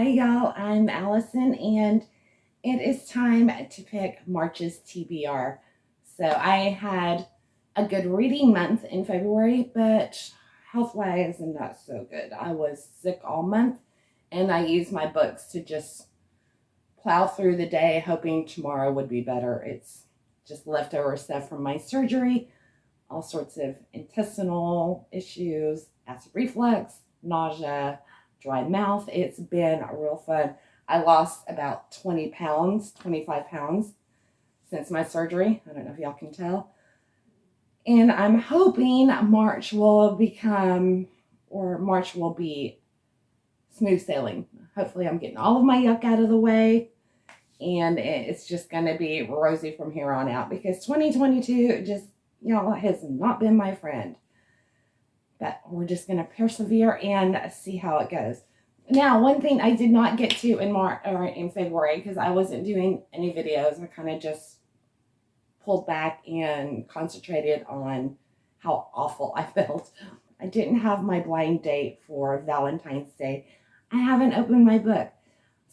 Hi y'all, I'm Allison and it is time to pick March's TBR. So I had a good reading month in February, but health-wise not so good. I was sick all month and I used my books to just plow through the day hoping tomorrow would be better. It's just leftover stuff from my surgery, all sorts of intestinal issues, acid reflux, nausea, dry mouth. It's been real fun. I lost about 20 pounds, 25 pounds since my surgery. I don't know if y'all can tell. And I'm hoping March will be smooth sailing. Hopefully I'm getting all of my yuck out of the way and it's just going to be rosy from here on out, because 2022 just, y'all, has not been my friend. But we're just going to persevere and see how it goes. Now, one thing I did not get to in February, because I wasn't doing any videos, I kind of just pulled back and concentrated on how awful I felt. I didn't have my blind date for Valentine's Day. I haven't opened my book.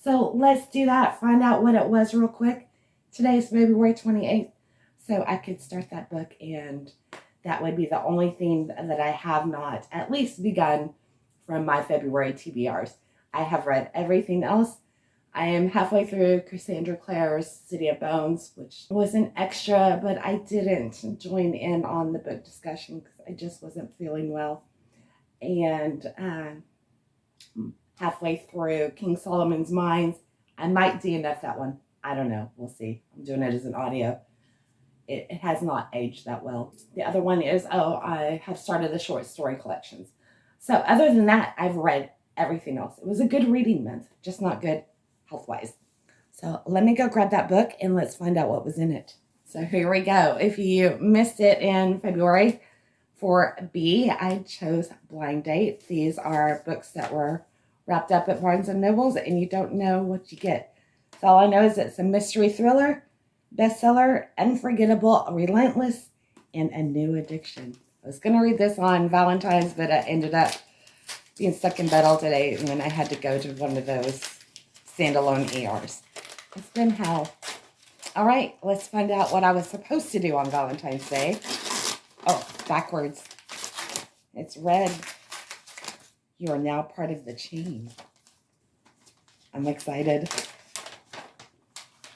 So let's do that. Find out what it was real quick. Today is February 28th. So I could start that book, and that would be the only thing that I have not at least begun from my February TBRs. I have read everything else. I am halfway through Cassandra Clare's City of Bones, which was an extra, but I didn't join in on the book discussion because I just wasn't feeling well. And halfway through King Solomon's Mines. I might DNF that one. I don't know. We'll see. I'm doing it as an audio. It has not aged that well. The other one is, I have started the short story collections. So other than that, I've read everything else. It was a good reading month, just not good health-wise. So let me go grab that book and let's find out what was in it. So here we go. If you missed it in February, for B, I chose Blind Date. These are books that were wrapped up at Barnes & Nobles and you don't know what you get. So all I know is it's a mystery thriller, bestseller, unforgettable, relentless, and a new addiction. I was going to read this on Valentine's, but I ended up being stuck in bed all day and then I had to go to one of those standalone ERs. It's been hell. All right, let's find out what I was supposed to do on Valentine's Day. Oh, backwards. It's red. You are now part of the chain. I'm excited.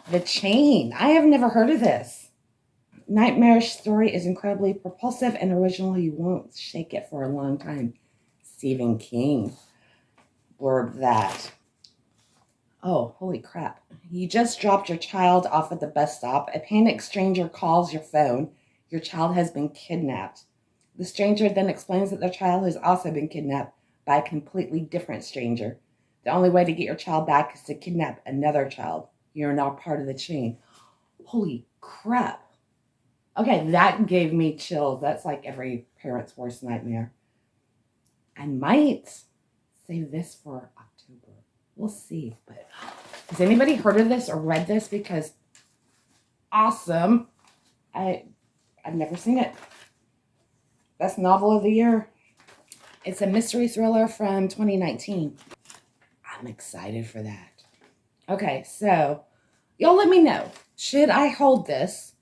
The Chain. I have never heard of this. Nightmarish story is incredibly propulsive and original. You won't shake it for a long time. Stephen King blurbed that. Oh, holy crap. You just dropped your child off at the bus stop. A panicked stranger calls your phone. Your child has been kidnapped. The stranger then explains that their child has also been kidnapped by a completely different stranger. The only way to get your child back is to kidnap another child. You're now part of the chain. Holy crap. Okay, that gave me chills. That's like every parent's worst nightmare. I might save this for October. We'll see. But has anybody heard of this or read this? Because awesome. I've never seen it. Best novel of the year. It's a mystery thriller from 2019. I'm excited for that. Okay, so y'all let me know. Should I hold this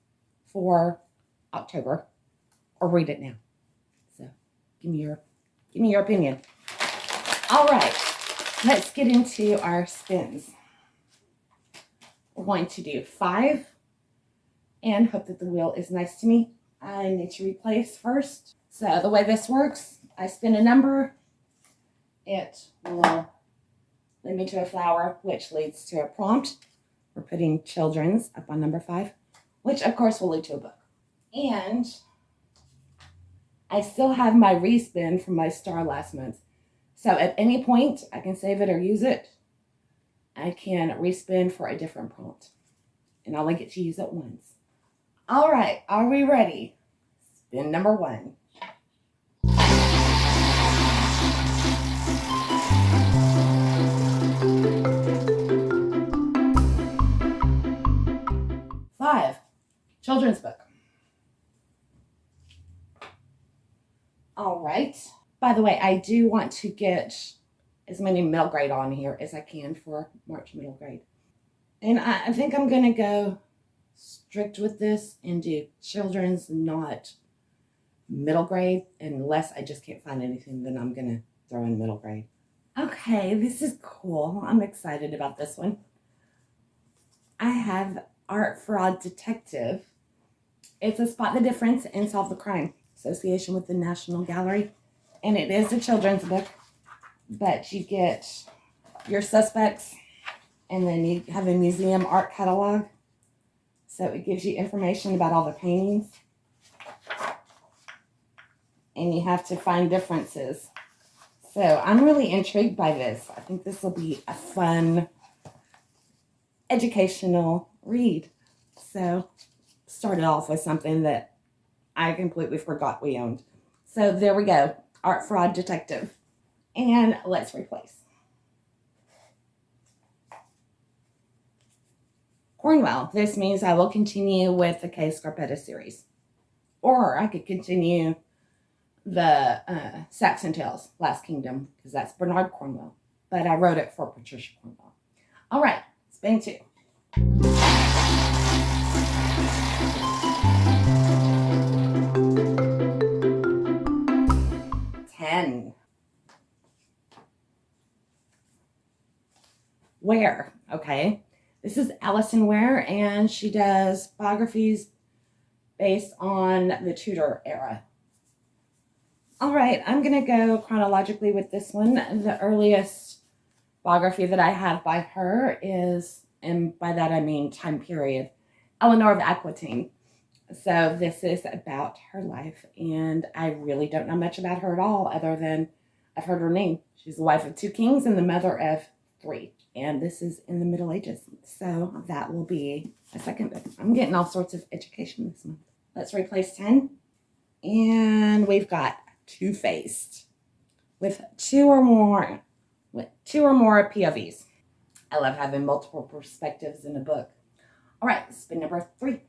for October or read it now? So give me your opinion. All right, let's get into our spins. We're going to do 5 and hope that the wheel is nice to me. I need to replace first. So the way this works, I spin a number. It will lead me to a flower, which leads to a prompt. We're putting children's up on number 5, which of course will lead to a book. And I still have my respin from my star last month. So at any point, I can save it or use it. I can respin for a different prompt. And I only get to use it once. All right, are we ready? Spin number 1. Children's book. All right. By the way, I do want to get as many middle grade on here as I can for March middle grade. And I think I'm going to go strict with this and do children's, not middle grade, unless I just can't find anything, then I'm going to throw in middle grade. Okay, this is cool. I'm excited about this one. I have Art Fraud Detective. It's a spot the difference and solve the crime. Association with the National Gallery. And it is a children's book, but you get your suspects, and then you have a museum art catalog. So it gives you information about all the paintings. And you have to find differences. So I'm really intrigued by this. I think this will be a fun, educational read. So started off with something that I completely forgot we owned. So there we go. Art Fraud Detective. And let's replace. Cornwell. This means I will continue with the K. Scarpetta series. Or I could continue the Saxon Tales, Last Kingdom, because that's Bernard Cornwell. But I wrote it for Patricia Cornwell. All right, spin 2. Ware, okay. This is Alison Ware, and she does biographies based on the Tudor era. All right, I'm going to go chronologically with this one. The earliest biography that I have by her is, and by that I mean time period, Eleanor of Aquitaine. So this is about her life, and I really don't know much about her at all, other than I've heard her name. She's the wife of 2 kings and the mother of 3. And this is in the Middle Ages. So that will be a second book. I'm getting all sorts of education this month. Let's replace 10. And we've got Two-Faced with two or more POVs. I love having multiple perspectives in a book. All right, spin number 3.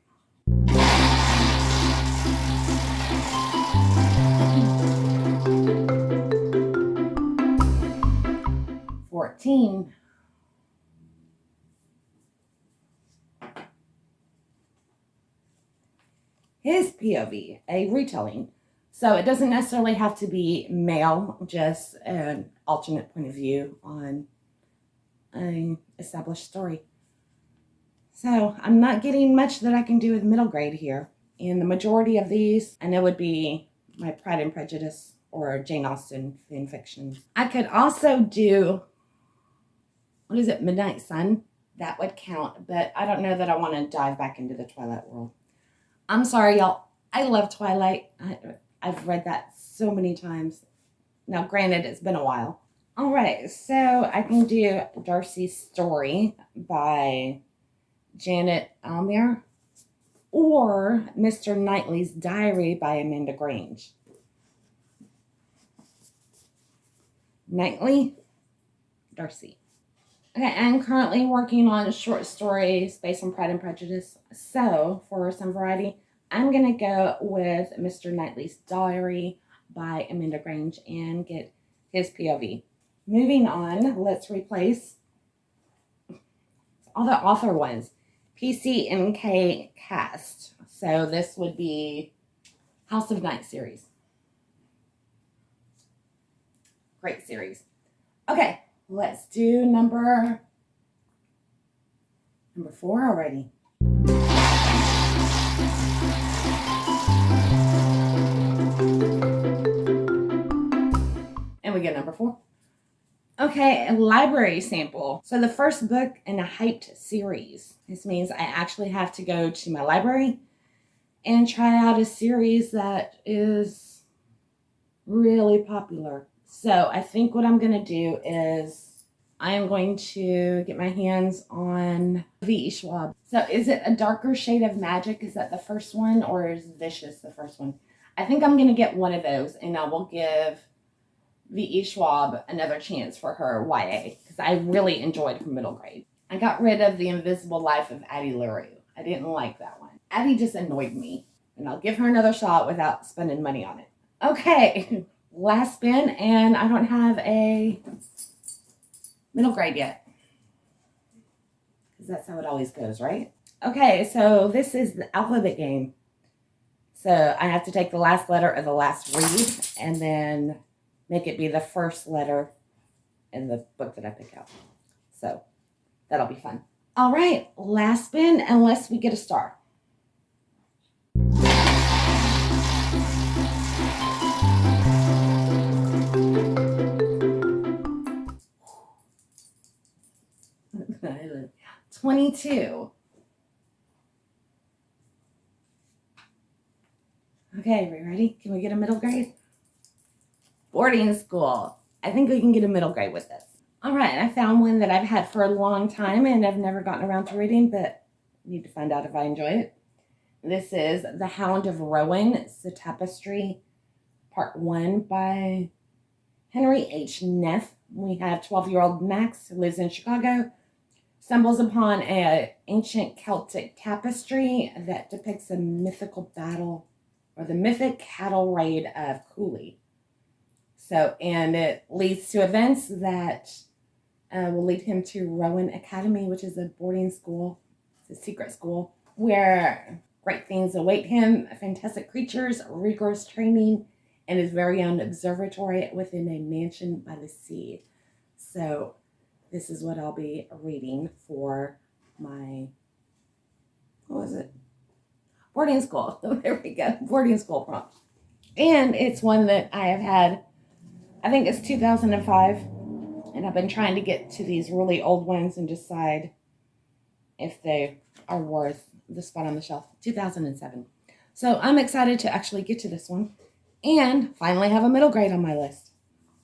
His POV, a retelling. So it doesn't necessarily have to be male, just an alternate point of view on an established story. So I'm not getting much that I can do with middle grade here. And the majority of these, I know, would be my Pride and Prejudice or Jane Austen fan fiction. I could also do, Midnight Sun? That would count, but I don't know that I want to dive back into the Twilight world. I'm sorry, y'all. I love Twilight. I've read that so many times. Now, granted, it's been a while. All right, so I can do Darcy's Story by Janet Almere, or Mr. Knightley's Diary by Amanda Grange. Knightley, Darcy. Okay, I'm currently working on short stories based on Pride and Prejudice. So, for some variety, I'm going to go with Mr. Knightley's Diary by Amanda Grange and get his POV. Moving on, let's replace all the author ones. PCMK cast. So this would be House of Night series. Great series. Okay, let's do number 4 already. And we get number 4. Okay, a library sample. So the first book in a hyped series. This means I actually have to go to my library and try out a series that is really popular. So I think what I'm going to do is I am going to get my hands on V.E. Schwab. So is it A Darker Shade of Magic? Is that the first one, or is Vicious the first one? I think I'm going to get one of those, and I will give V.E. Schwab another chance for her YA, because I really enjoyed her middle grade. I got rid of The Invisible Life of Addie LaRue. I didn't like that one. Addie just annoyed me, and I'll give her another shot without spending money on it. Okay, last spin, and I don't have a middle grade yet. Because that's how it always goes, right? Okay, so this is the alphabet game. So I have to take the last letter of the last read and then make it be the first letter in the book that I pick out. So that'll be fun. All right, last spin unless we get a star. $22. Okay, we ready? Can we get a middle grade? Boarding school. I think we can get a middle grade with this. All right, I found one that I've had for a long time and I've never gotten around to reading, but need to find out if I enjoy it. This is The Hound of Rowan. It's the Tapestry, Part 1 by Henry H. Neff. We have 12-year-old Max, who lives in Chicago, stumbles upon an ancient Celtic tapestry that depicts a mythical battle, or the mythic cattle raid of Cooley. So, and it leads to events that will lead him to Rowan Academy, which is a boarding school. It's a secret school where great things await him, fantastic creatures, rigorous training, and his very own observatory within a mansion by the sea. So this is what I'll be reading for my, boarding school. There we go, boarding school prompt. And it's one that I have had, I think it's 2005, and I've been trying to get to these really old ones and decide if they are worth the spot on the shelf. 2007. So I'm excited to actually get to this one and finally have a middle grade on my list.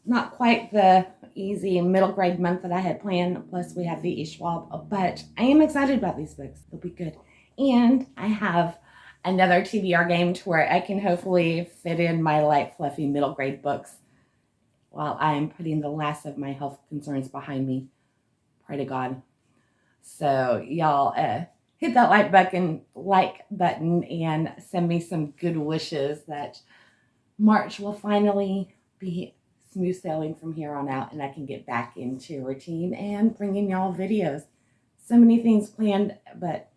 Not quite the easy middle grade month that I had planned, plus we have the E. Schwab, but I am excited about these books. They'll be good. And I have another TBR game to where I can hopefully fit in my light, fluffy middle grade books while I'm putting the last of my health concerns behind me. Pray to God. So y'all hit that like button and send me some good wishes that March will finally be smooth sailing from here on out and I can get back into routine and bringing y'all videos. So many things planned, but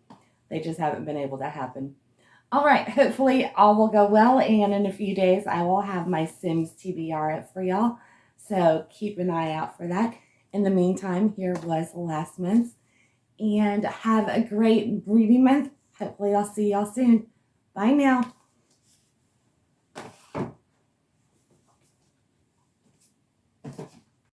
they just haven't been able to happen. All right, hopefully all will go well, and in a few days I will have my Sims TBR up for y'all. So keep an eye out for that. In the meantime, here was last month, and have a great reading month. Hopefully I'll see y'all soon. Bye now.